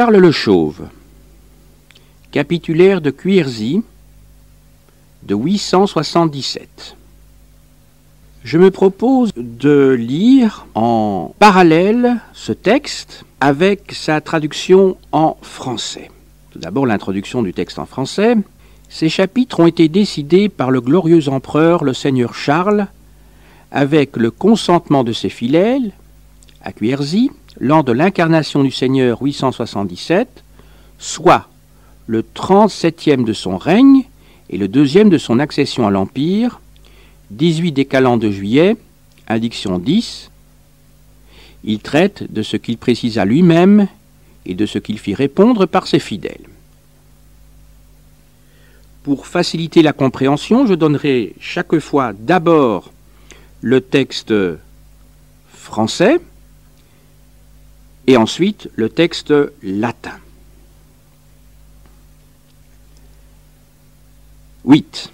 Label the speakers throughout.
Speaker 1: Charles le Chauve, capitulaire de Cuirzy, de 877. Je me propose de lire en parallèle ce texte avec sa traduction en français. Tout d'abord l'introduction du texte en français. Ces chapitres ont été décidés par le glorieux empereur, le seigneur Charles, avec le consentement de ses fidèles, à Cuirzy, l'an de l'incarnation du Seigneur 877, soit le 37e de son règne et le 2e de son accession à l'Empire, 18 décalants de juillet, indiction 10. Il traite de ce qu'il précisa lui-même et de ce qu'il fit répondre par ses fidèles. Pour faciliter la compréhension, je donnerai chaque fois d'abord le texte français et ensuite le texte latin. 8.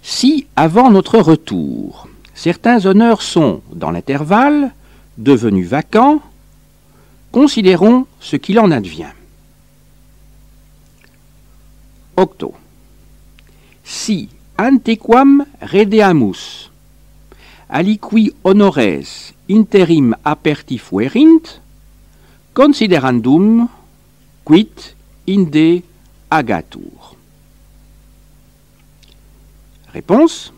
Speaker 1: Si, avant notre retour, certains honneurs sont, dans l'intervalle, devenus vacants, considérons ce qu'il en advient. Octo. Si antequam redeamus, aliqui honores interim aperti fuerint, considerandum quid inde agatur. Réponse.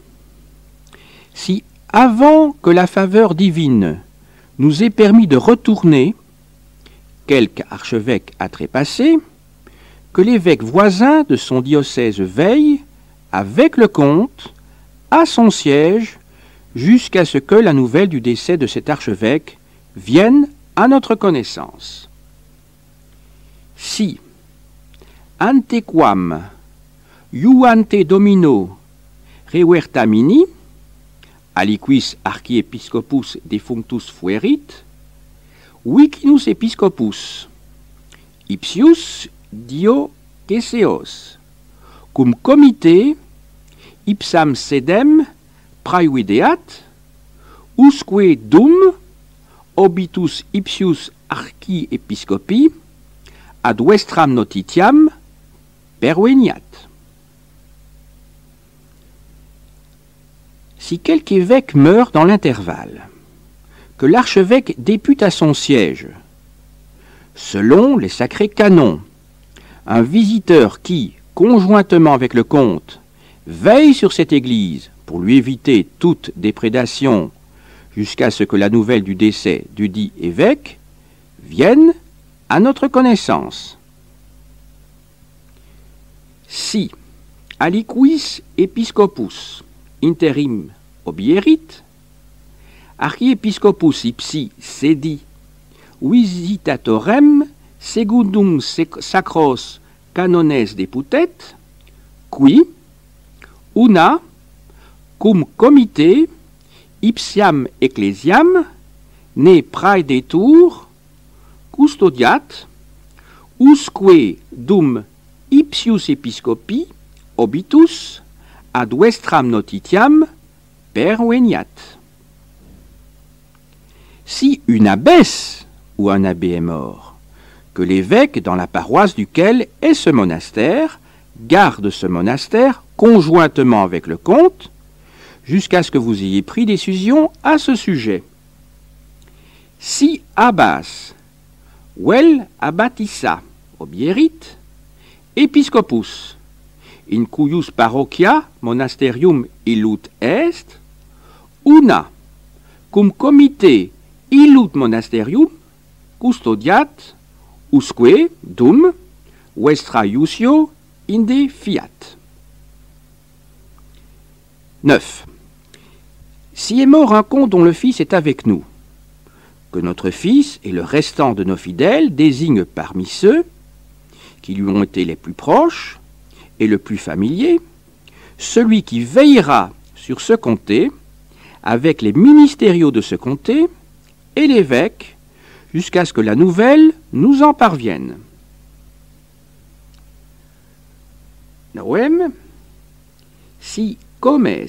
Speaker 1: Si avant que la faveur divine nous ait permis de retourner, quelque archevêque a trépassé, que l'évêque voisin de son diocèse veille, avec le comte, à son siège, jusqu'à ce que la nouvelle du décès de cet archevêque vienne à notre connaissance. Si antequam iuante domino revertamini, aliquis archiepiscopus defunctus fuerit, vicinus episcopus, ipsius dio Ceseos, cum comite ipsam sedem praevideat, usque dum obitus ipsius archiepiscopi ad vestram notitiam perveniat. Si quelque évêque meurt dans l'intervalle, que l'archevêque députe à son siège, selon les sacrés canons, un visiteur qui, conjointement avec le comte, veille sur cette église pour lui éviter toute déprédation jusqu'à ce que la nouvelle du décès du dit évêque vienne à notre connaissance. Si aliquis episcopus interim obierit, archiepiscopus ipsi sedi visitatorem secundum sacros canones deputet, qui una cum comite ipsiam ecclesiam ne praedetur custodiat, usque dum ipsius episcopi obitus ad vestram notitiam perveniat. Si une abbesse ou un abbé est mort, que l'évêque dans la paroisse duquel est ce monastère garde ce monastère conjointement avec le comte jusqu'à ce que vous ayez pris décision à ce sujet. Si abbas vel abbatissa obierit, episcopus in cuius parochia monasterium illut est, una cum comite illut monasterium custodiat, usque dum vestra iusio inde fiat. 9. Si est mort un comte dont le fils est avec nous, que notre fils et le restant de nos fidèles désignent parmi ceux qui lui ont été les plus proches et le plus familier, celui qui veillera sur ce comté avec les ministériaux de ce comté et l'évêque jusqu'à ce que la nouvelle nous en parvienne. Noem, si comes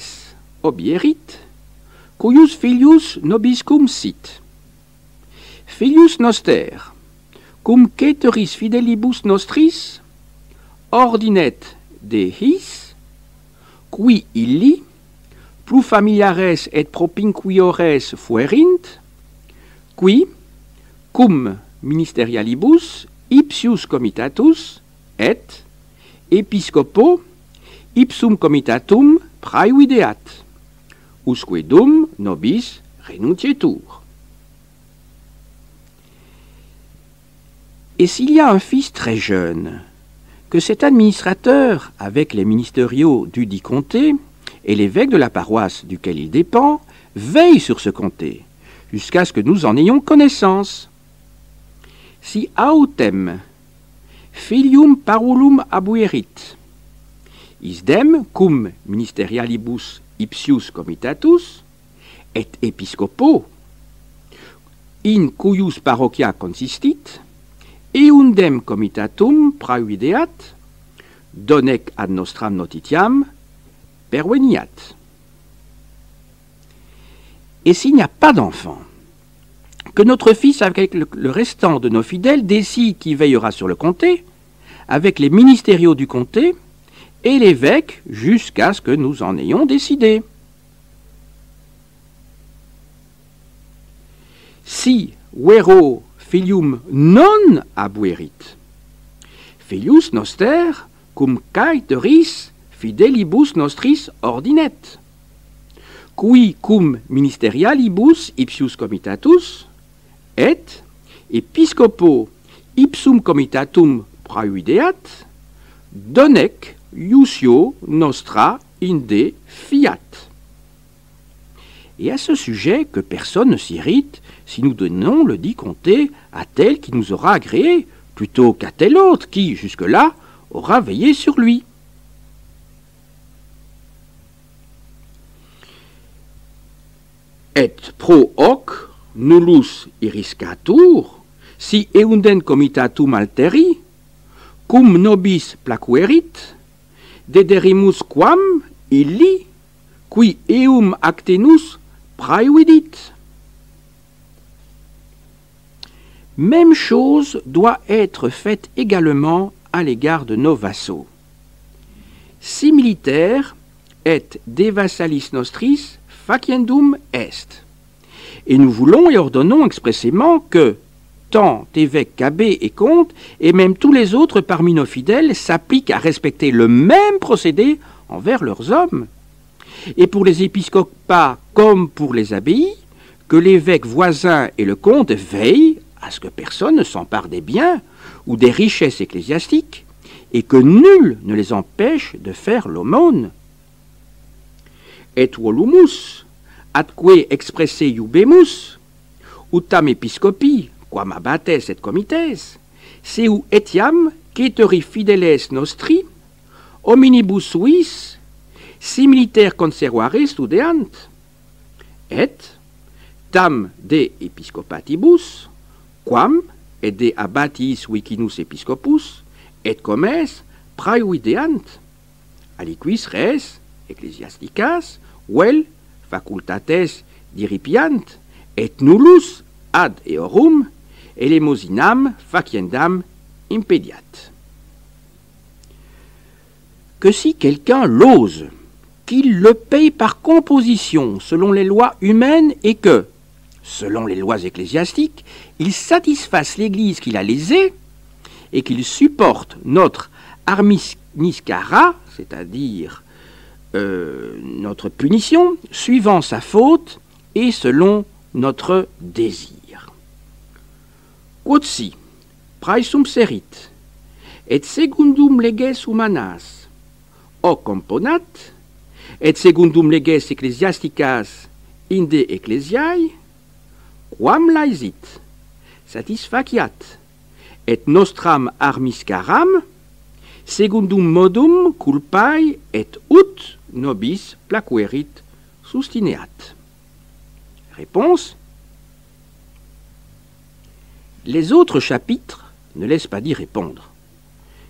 Speaker 1: obierit, cuius filius nobiscum sit, Filius noster, cum ceteris fidelibus nostris, ordinet de his, qui illi, plus familiares et propinquiores fuerint, qui, cum ministerialibus ipsius comitatus, et, episcopo, ipsum comitatum praevideat, usque dum nobis renuntiatur. Et s'il y a un fils très jeune, que cet administrateur, avec les ministériaux dudit comté et l'évêque de la paroisse duquel il dépend, veille sur ce comté, jusqu'à ce que nous en ayons connaissance. Si autem filium parulum abuerit, isdem cum ministerialibus ipsius comitatus, et episcopo, in cuius parochia consistit, eundem comitatum praevideat, donec ad nostram notitiam perveniat. Et s'il n'y a pas d'enfant, que notre fils, avec le restant de nos fidèles, décide qui veillera sur le comté, avec les ministériaux du comté, et l'évêque, jusqu'à ce que nous en ayons décidé. Si vero filium non abuerit, filius noster cum caeteris fidelibus nostris ordinet, qui cum ministerialibus ipsius comitatus, et episcopo ipsum comitatum praevideat, donec iusio nostra inde fiat. Et à ce sujet, que personne ne s'irrite si nous donnons le dit comté à tel qui nous aura agréé, plutôt qu'à tel autre qui, jusque-là, aura veillé sur lui. Et pro hoc nullus iriscatur, si eunden comitatum alteri, cum nobis placuerit, dederimus quam illi, qui eum actenus praevidit. Même chose doit être faite également à l'égard de nos vassaux. Si militaire et de vassalis nostris faciendum est. Et nous voulons et ordonnons expressément que tant évêques qu'abbés et comtes, et même tous les autres parmi nos fidèles, s'appliquent à respecter le même procédé envers leurs hommes. Et pour les épiscopats comme pour les abbayes, que l'évêque voisin et le comte veillent à ce que personne ne s'empare des biens ou des richesses ecclésiastiques, et que nul ne les empêche de faire l'aumône. Et volumus, atque expresse iubemus, utam episcopi, quam abbates et comites, seu etiam ceteri fideles nostri, hominibus suis, similiter conservare studeant, et tam de episcopatibus, quam et de abbatiis vicinus episcopus, et comes praevideant, aliquis res ecclesiasticas, vel facultates diripiant, et nullus ad eorum elemosinam faciendam impediat. Que si quelqu'un l'ose, qu'il le paye par composition selon les lois humaines et que, selon les lois ecclésiastiques, il satisfasse l'Église qu'il a lésée et qu'il supporte notre armiscara, c'est-à-dire notre punition, suivant sa faute et selon notre désir. Quodsi praesum serit, et secundum leges humanas, o componat, et secundum leges ecclesiasticas inde ecclesiae, quam laesit, satisfaciat, et nostram armiscaram, secundum modum culpae et ut nobis placuerit sustineat. Réponse. Les autres chapitres ne laissent pas d'y répondre,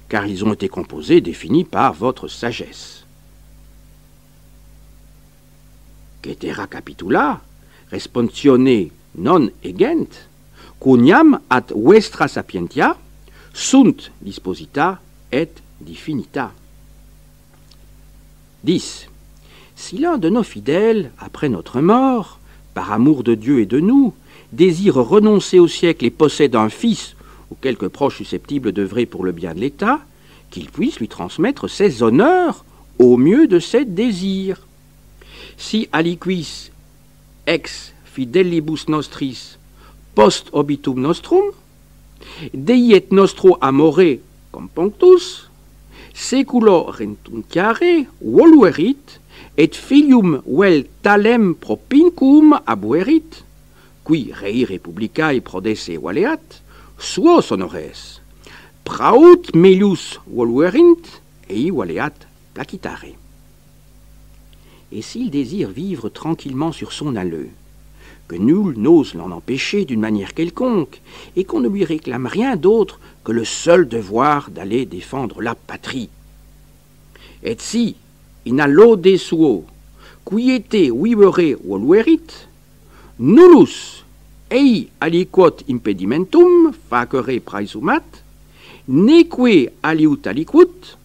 Speaker 1: car ils ont été composés et définis par votre sagesse. Cetera capitula responsione non egent, quoniam ad vestra sapientia sunt disposita et definita. 10. Si l'un de nos fidèles, après notre mort, par amour de Dieu et de nous, désire renoncer au siècle et possède un fils ou quelque proche susceptible d'œuvrer pour le bien de l'État, qu'il puisse lui transmettre ses honneurs au mieux de ses désirs. Si aliquis ex fidelibus nostris post obitum nostrum, dei et nostro amore compunctus, seculo rentunciare voluerit, et filium vel talem propincum abuerit, qui rei republicae prodesse valeat, suos honores, praut melius voluerint, ei valeat placitare. Et s'il désire vivre tranquillement sur son alleu, que nul n'ose l'en empêcher d'une manière quelconque, et qu'on ne lui réclame rien d'autre que le seul devoir d'aller défendre la patrie. Et si, in allode suo, quiete vivere voluerit, nullus ei aliquot impedimentum facere praesumat, neque aliut aliquut,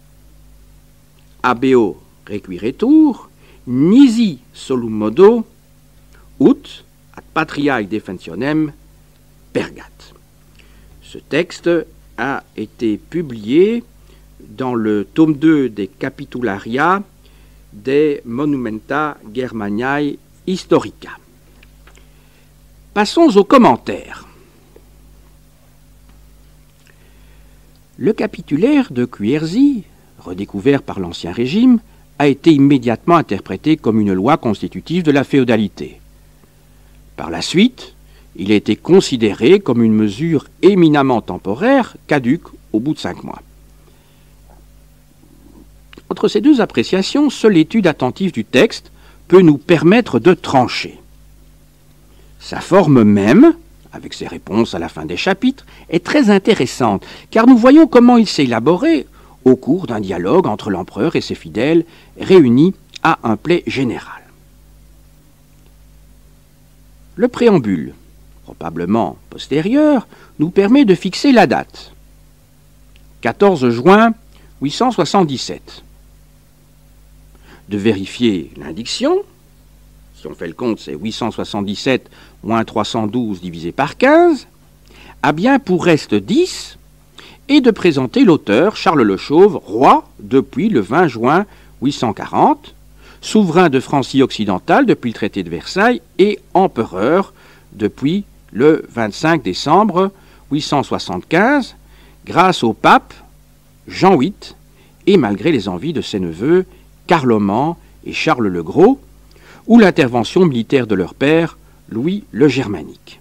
Speaker 1: abeo requiretur, nisi solum modo, ut ad patriae defensionem pergat. Ce texte a été publié dans le tome 2 des Capitularia des Monumenta Germaniae Historica. Passons aux commentaires. Le capitulaire de Cuirzy, redécouvert par l'Ancien Régime, a été immédiatement interprété comme une loi constitutive de la féodalité. Par la suite, il a été considéré comme une mesure éminemment temporaire, caduque au bout de 5 mois. Entre ces deux appréciations, seule l'étude attentive du texte peut nous permettre de trancher. Sa forme même, avec ses réponses à la fin des chapitres, est très intéressante, car nous voyons comment il s'est élaboré au cours d'un dialogue entre l'empereur et ses fidèles, réunis à un palais général. Le préambule, probablement postérieur, nous permet de fixer la date. 14 juin 877. De vérifier l'indiction. Si on fait le compte, c'est 877 moins 312 divisé par 15, a bien pour reste 10, et de présenter l'auteur, Charles le Chauve, roi depuis le 20 juin 840, souverain de Francie occidentale depuis le traité de Versailles et empereur depuis le 25 décembre 875, grâce au pape Jean VIII et malgré les envies de ses neveux Carloman et Charles le Gros, ou l'intervention militaire de leur père, Louis le Germanique.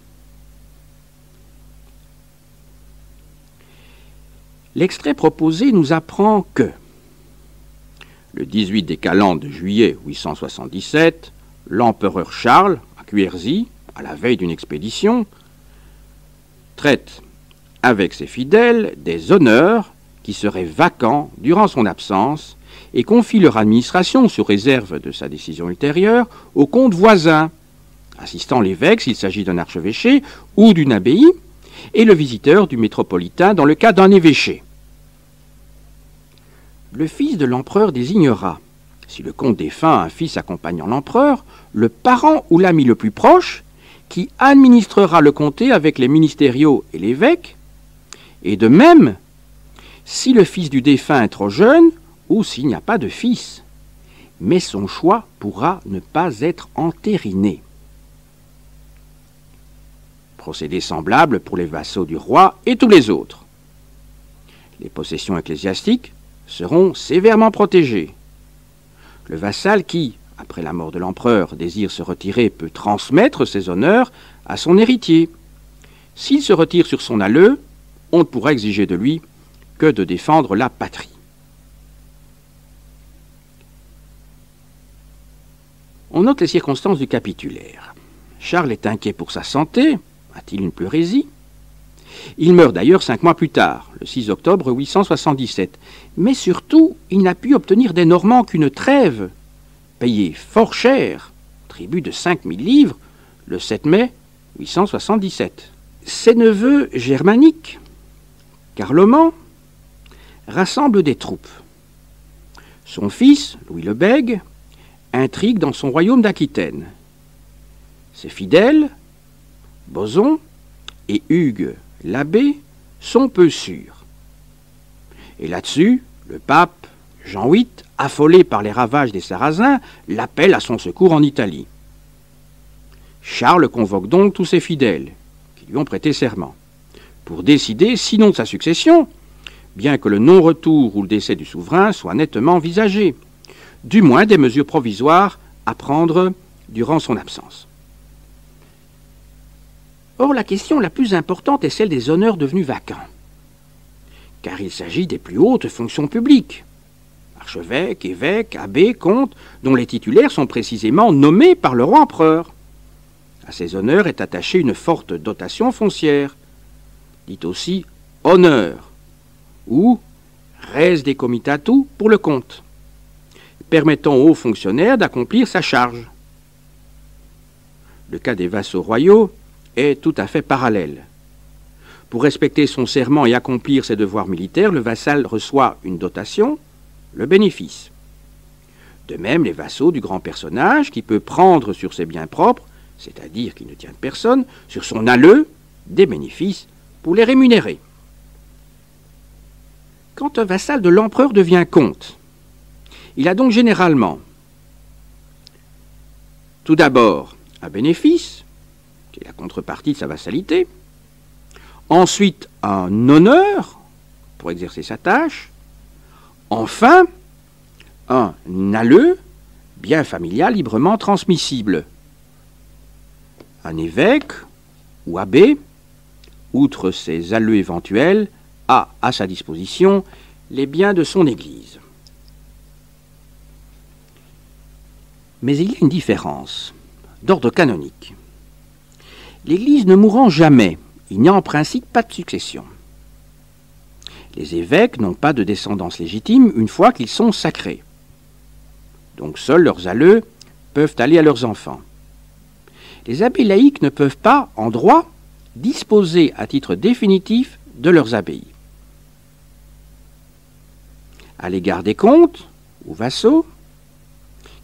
Speaker 1: L'extrait proposé nous apprend que, le 18 des calendes de juillet 877, l'empereur Charles, à Cuirzy, à la veille d'une expédition, traite avec ses fidèles des honneurs qui seraient vacants durant son absence et confie leur administration, sous réserve de sa décision ultérieure, aux comtes voisins, assistant l'évêque s'il s'agit d'un archevêché ou d'une abbaye, et le visiteur du métropolitain dans le cas d'un évêché. Le fils de l'empereur désignera, si le comte défunt a un fils accompagnant l'empereur, le parent ou l'ami le plus proche, qui administrera le comté avec les ministériaux et l'évêque, et de même, si le fils du défunt est trop jeune, ou s'il n'y a pas de fils, mais son choix pourra ne pas être entériné. Procédé semblable pour les vassaux du roi et tous les autres. Les possessions ecclésiastiques seront sévèrement protégées. Le vassal qui, après la mort de l'empereur, désire se retirer peut transmettre ses honneurs à son héritier. S'il se retire sur son alleu, on ne pourra exiger de lui que de défendre la patrie. On note les circonstances du capitulaire. Charles est inquiet pour sa santé. A-t-il une pleurésie? Il meurt d'ailleurs 5 mois plus tard, le 6 octobre 877. Mais surtout, il n'a pu obtenir des Normands qu'une trêve, payée fort cher, tribut de 5000 livres, le 7 mai 877. Ses neveux germaniques, Carloman, rassemblent des troupes. Son fils, Louis le Bègue, intrigue dans son royaume d'Aquitaine. Ses fidèles, Boson et Hugues l'abbé, sont peu sûrs. Et là-dessus, le pape Jean VIII, affolé par les ravages des Sarrasins, l'appelle à son secours en Italie. Charles convoque donc tous ses fidèles, qui lui ont prêté serment, pour décider, sinon de sa succession, bien que le non-retour ou le décès du souverain soit nettement envisagé, du moins des mesures provisoires à prendre durant son absence. Or, la question la plus importante est celle des honneurs devenus vacants, car il s'agit des plus hautes fonctions publiques, archevêques, évêques, abbés, comtes, dont les titulaires sont précisément nommés par le roi empereur. À ces honneurs est attachée une forte dotation foncière, dite aussi honneur, ou res de comitatu pour le comte, permettant aux hauts fonctionnaires d'accomplir sa charge. Le cas des vassaux royaux est tout à fait parallèle. Pour respecter son serment et accomplir ses devoirs militaires, le vassal reçoit une dotation, le bénéfice. De même, les vassaux du grand personnage, qui peut prendre sur ses biens propres, c'est-à-dire qui ne tient de personne, sur son alleu, des bénéfices pour les rémunérer. Quand un vassal de l'empereur devient comte, il a donc généralement, tout d'abord, un bénéfice, qui est la contrepartie de sa vassalité, ensuite un honneur pour exercer sa tâche, enfin un alleu, bien familial librement transmissible. Un évêque ou abbé, outre ses alleux éventuels, a à sa disposition les biens de son Église. Mais il y a une différence d'ordre canonique. L'Église ne mourant jamais, il n'y a en principe pas de succession. Les évêques n'ont pas de descendance légitime une fois qu'ils sont sacrés. Donc seuls leurs alleux peuvent aller à leurs enfants. Les abbés laïcs ne peuvent pas, en droit, disposer à titre définitif de leurs abbayes. À l'égard des comtes ou vassaux,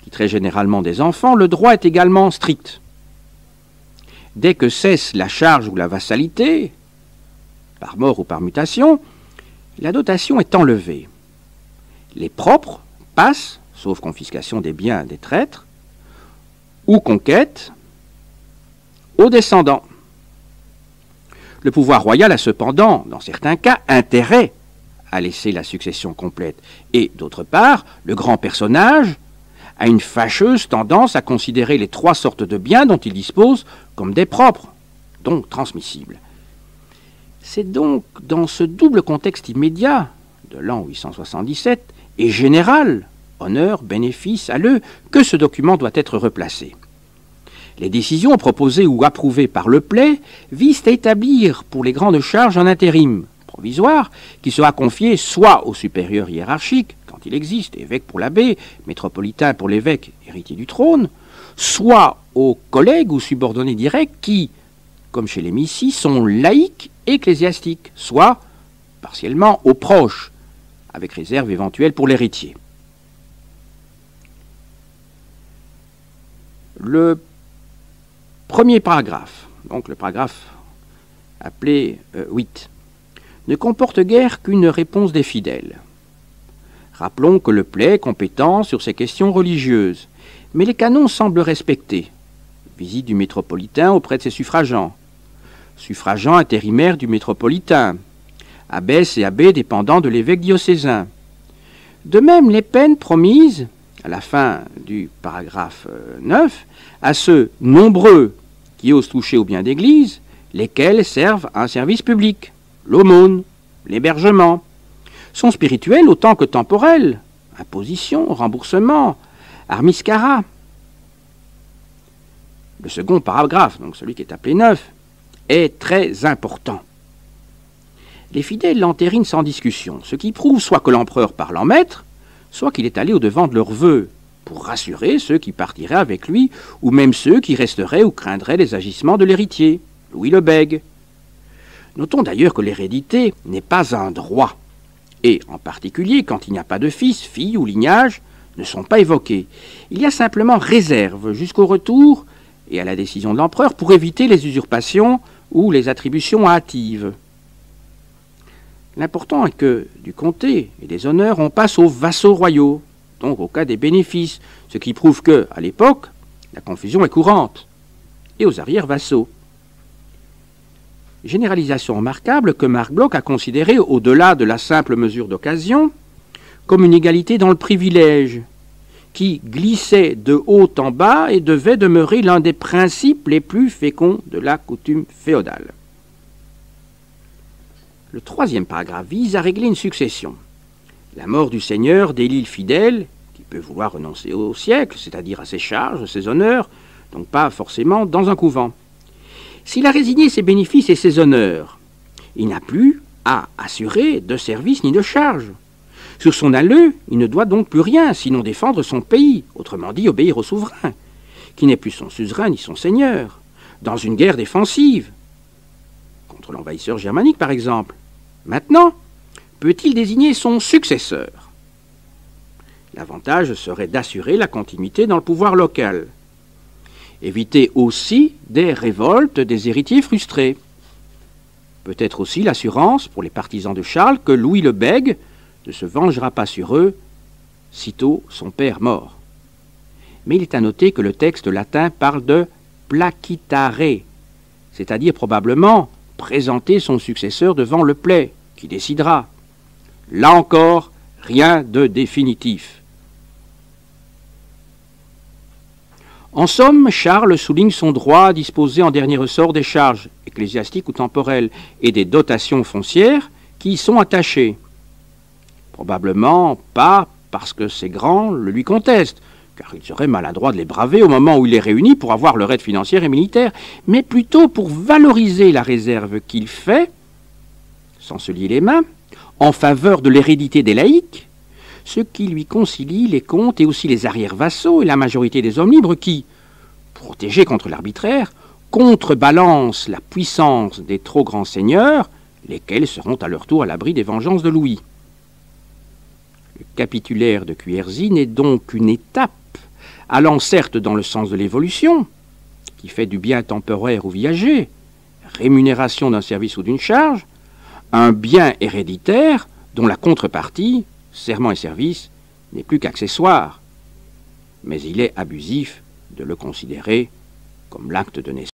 Speaker 1: qui très généralement des enfants, le droit est également strict. Dès que cesse la charge ou la vassalité, par mort ou par mutation, la dotation est enlevée. Les propres passent, sauf confiscation des biens des traîtres, ou conquête, aux descendants. Le pouvoir royal a cependant, dans certains cas, intérêt à laisser la succession complète. Et, d'autre part, le grand personnage a une fâcheuse tendance à considérer les trois sortes de biens dont il dispose comme des propres, donc transmissibles. C'est donc dans ce double contexte immédiat de l'an 877 et général, honneur, bénéfice, alleux, que ce document doit être replacé. Les décisions proposées ou approuvées par le Play visent à établir pour les grandes charges un intérim provisoire qui sera confié soit au supérieur hiérarchique, quand il existe, évêque pour l'abbé, métropolitain pour l'évêque, héritier du trône, soit aux collègues ou subordonnés directs qui, comme chez les missies, sont laïcs ecclésiastiques, soit partiellement aux proches, avec réserve éventuelle pour l'héritier. Le premier paragraphe, donc le paragraphe appelé 8, ne comporte guère qu'une réponse des fidèles. Rappelons que le Play est compétent sur ces questions religieuses, mais les canons semblent respectés. Visite du métropolitain auprès de ses suffragants, suffragants intérimaires du métropolitain, abbesses et abbés dépendants de l'évêque diocésain. De même, les peines promises, à la fin du paragraphe 9, à ceux nombreux qui osent toucher aux biens d'église, lesquels servent à un service public, l'aumône, l'hébergement, sont spirituels autant que temporels, imposition, remboursement, armiscara. Le second paragraphe, donc celui qui est appelé 9, est très important. Les fidèles l'entérinent sans discussion, ce qui prouve soit que l'empereur parle en maître, soit qu'il est allé au-devant de leurs vœux, pour rassurer ceux qui partiraient avec lui, ou même ceux qui resteraient ou craindraient les agissements de l'héritier, Louis le Bègue. Notons d'ailleurs que l'hérédité n'est pas un droit, et en particulier quand il n'y a pas de fils, fille ou lignage, ne sont pas évoqués. Il y a simplement réserve jusqu'au retour et à la décision de l'empereur pour éviter les usurpations ou les attributions hâtives. L'important est que du comté et des honneurs, on passe aux vassaux royaux, donc au cas des bénéfices, ce qui prouve que, à l'époque, la confusion est courante, et aux arrière-vassaux. Généralisation remarquable que Marc Bloch a considérée, au-delà de la simple mesure d'occasion, comme une égalité dans le privilège, qui glissait de haut en bas et devait demeurer l'un des principes les plus féconds de la coutume féodale. Le troisième paragraphe vise à régler une succession. La mort du seigneur délie le fidèle, qui peut vouloir renoncer au siècle, c'est-à-dire à ses charges, ses honneurs, donc pas forcément dans un couvent. S'il a résigné ses bénéfices et ses honneurs, il n'a plus à assurer de services ni de charges. Sur son alleu, il ne doit donc plus rien, sinon défendre son pays, autrement dit obéir au souverain, qui n'est plus son suzerain ni son seigneur, dans une guerre défensive, contre l'envahisseur germanique par exemple. Maintenant, peut-il désigner son successeur? L'avantage serait d'assurer la continuité dans le pouvoir local. Éviter aussi des révoltes des héritiers frustrés. Peut-être aussi l'assurance, pour les partisans de Charles, que Louis le Bègue ne se vengera pas sur eux, sitôt son père mort. Mais il est à noter que le texte latin parle de placitare, c'est-à-dire probablement présenter son successeur devant le play, qui décidera. Là encore, rien de définitif. En somme, Charles souligne son droit à disposer en dernier ressort des charges ecclésiastiques ou temporelles et des dotations foncières qui y sont attachées. Probablement pas parce que ses grands le lui contestent, car il serait maladroit de les braver au moment où il les réunit pour avoir leur aide financière et militaire, mais plutôt pour valoriser la réserve qu'il fait, sans se lier les mains, en faveur de l'hérédité des laïcs, ce qui lui concilie les comtes et aussi les arrière-vassaux et la majorité des hommes libres qui, protégés contre l'arbitraire, contrebalancent la puissance des trop grands seigneurs, lesquels seront à leur tour à l'abri des vengeances de Louis. Le capitulaire de Cuirzy n'est donc une étape, allant certes dans le sens de l'évolution, qui fait du bien temporaire ou viager, rémunération d'un service ou d'une charge, un bien héréditaire dont la contrepartie, serment et service, n'est plus qu'accessoire, mais il est abusif de le considérer comme l'acte de naissance.